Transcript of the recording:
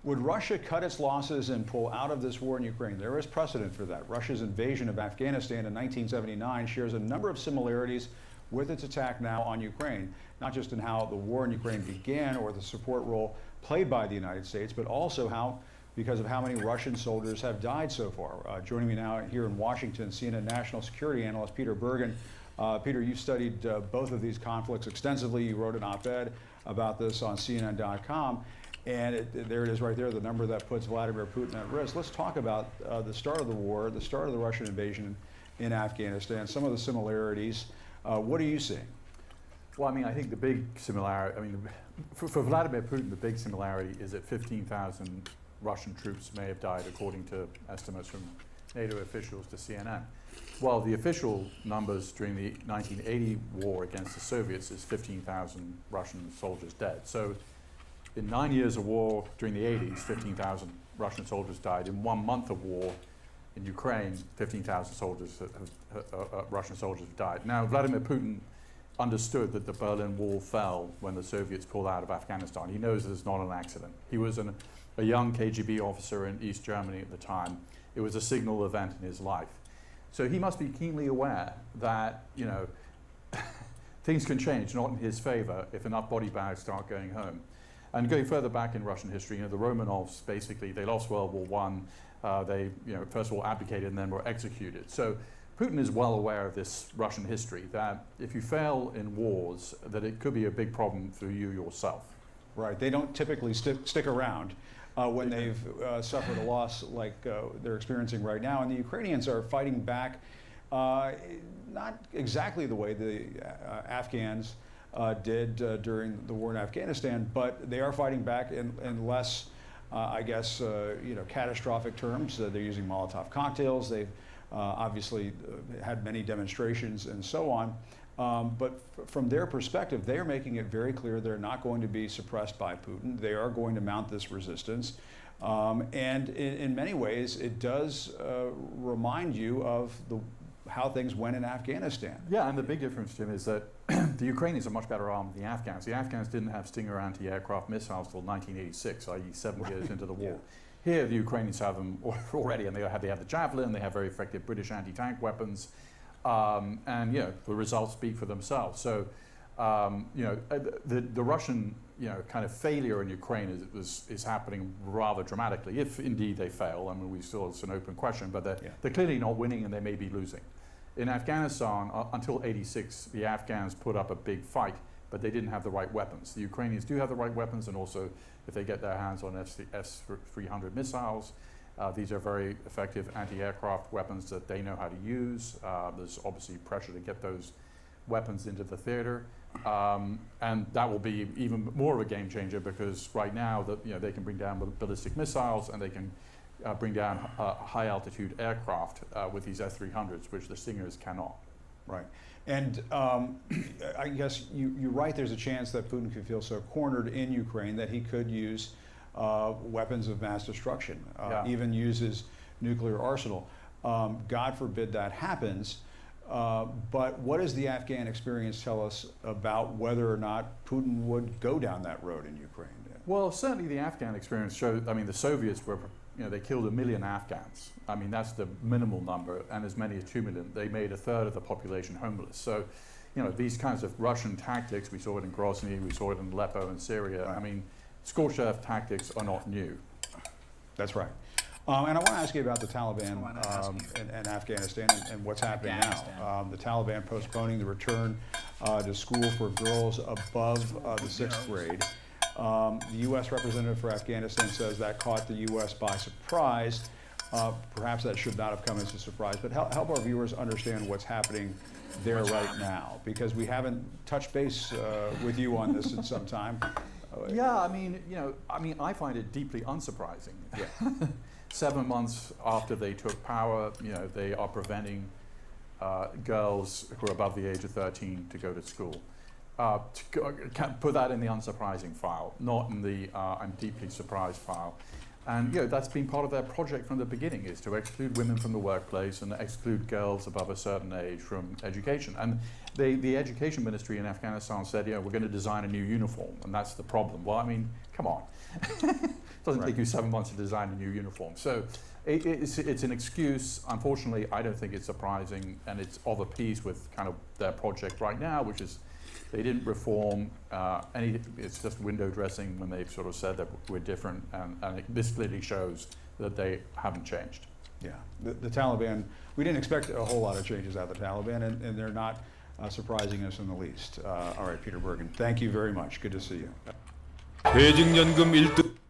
Would Russia cut its losses and pull out of this war in Ukraine? There is precedent for that. Russia's invasion of Afghanistan in 1979 shares a number of similarities with its attack now on Ukraine, not just in how the war in Ukraine began or the support role played by the United States, but also because of how many Russian soldiers have died so far. Joining me now here in Washington, CNN national security analyst Peter Bergen. Peter, you've studied both of these conflicts extensively. You wrote an op-ed about this on CNN.com. And there it is right there, the number that puts Vladimir Putin at risk. Let's talk about the start of the war, the start of the Russian invasion in Afghanistan, some of the similarities. What are you seeing? Well, I mean, I think the big similarity, for Vladimir Putin, the big similarity is that 15,000 Russian troops may have died, according to estimates from NATO officials to CNN. Well, the official numbers during the 1980 war against the Soviets is 15,000 Russian soldiers dead. So in 9 years of war during the 80s, 15,000 Russian soldiers died. In 1 month of war in Ukraine, 15,000 Russian soldiers have died. Now, Vladimir Putin understood that the Berlin Wall fell when the Soviets pulled out of Afghanistan. He knows it's not an accident. He was a young KGB officer in East Germany at the time. It was a signal event in his life. So he must be keenly aware that, you know, things can change, not in his favor, if enough body bags start going home. And going further back in Russian history, you know, the Romanovs, basically, they lost World War I. They, you know, first of all abdicated and then were executed. So Putin is well aware of this Russian history, that if you fail in wars, that it could be a big problem for you yourself. Right, they don't typically stick around when they've suffered a loss like they're experiencing right now. And the Ukrainians are fighting back, not exactly the way the Afghans did during the war in Afghanistan, but they are fighting back in less, I guess, you know, catastrophic terms. They're using Molotov cocktails. They've obviously had many demonstrations and so on. But from their perspective, they are making it very clear they're not going to be suppressed by Putin. They are going to mount this resistance. And in many ways, it does remind you of how things went in Afghanistan. Yeah, and the big difference, Jim, is that the Ukrainians are much better armed than the Afghans. The Afghans didn't have Stinger anti-aircraft missiles till 1986, i.e. 7 years into the war. Yeah. Here, the Ukrainians have them already, and they have the Javelin, they have very effective British anti-tank weapons, and, you know, the results speak for themselves. So, you know, the Russian, you know, kind of failure in Ukraine is happening rather dramatically, if indeed they fail. I mean, it's an open question, but they're clearly not winning and they may be losing. In Afghanistan, until '86, the Afghans put up a big fight, but they didn't have the right weapons. The Ukrainians do have the right weapons, and also if they get their hands on S-300 missiles, these are very effective anti-aircraft weapons that they know how to use. There's obviously pressure to get those weapons into the theater, and that will be even more of a game changer, because right now they can bring down ballistic missiles, and they can bring down high altitude aircraft with these S-300s, which the Stingers cannot. Right. And I guess you're right, there's a chance that Putin could feel so cornered in Ukraine that he could use weapons of mass destruction, even use his nuclear arsenal. God forbid that happens. But what does the Afghan experience tell us about whether or not Putin would go down that road in Ukraine? Well, certainly the Afghan experience showed, I mean, the Soviets were, you know, they killed 1 million Afghans. I mean, that's the minimal number, and as many as 2 million. They made 1/3 of the population homeless. So, you know, these kinds of Russian tactics, we saw it in Grozny, we saw it in Aleppo and Syria. Right. I mean, scorched earth tactics are not new. That's right. And I want to ask you about the Taliban and Afghanistan and what's happening now. The Taliban postponing the return to school for girls above the 6th grade. The U.S. representative for Afghanistan says that caught the U.S. by surprise. Perhaps that should not have come as a surprise, but help our viewers understand what's happening there right now, because we haven't touched base with you on this in some time. Yeah, I mean, I find it deeply unsurprising. Yeah. 7 months after they took power, you know, they are preventing girls who are above the age of 13 to go to school. Put that in the unsurprising file, not in the I'm deeply surprised file. And, you know, that's been part of their project from the beginning, is to exclude women from the workplace and exclude girls above a certain age from education. And the education ministry in Afghanistan said, you know, we're going to design a new uniform, and that's the problem. Well, I mean, come on. doesn't Right. take you 7 months to design a new uniform. So it's an excuse. Unfortunately, I don't think it's surprising, and it's of a piece with kind of their project right now, which is they didn't reform any. It's just window dressing when they've sort of said that we're different, and this clearly shows that they haven't changed. Yeah, the Taliban, we didn't expect a whole lot of changes out of the Taliban, and they're not surprising us in the least. All right, Peter Bergen, thank you very much. Good to see you. 퇴직연금 1등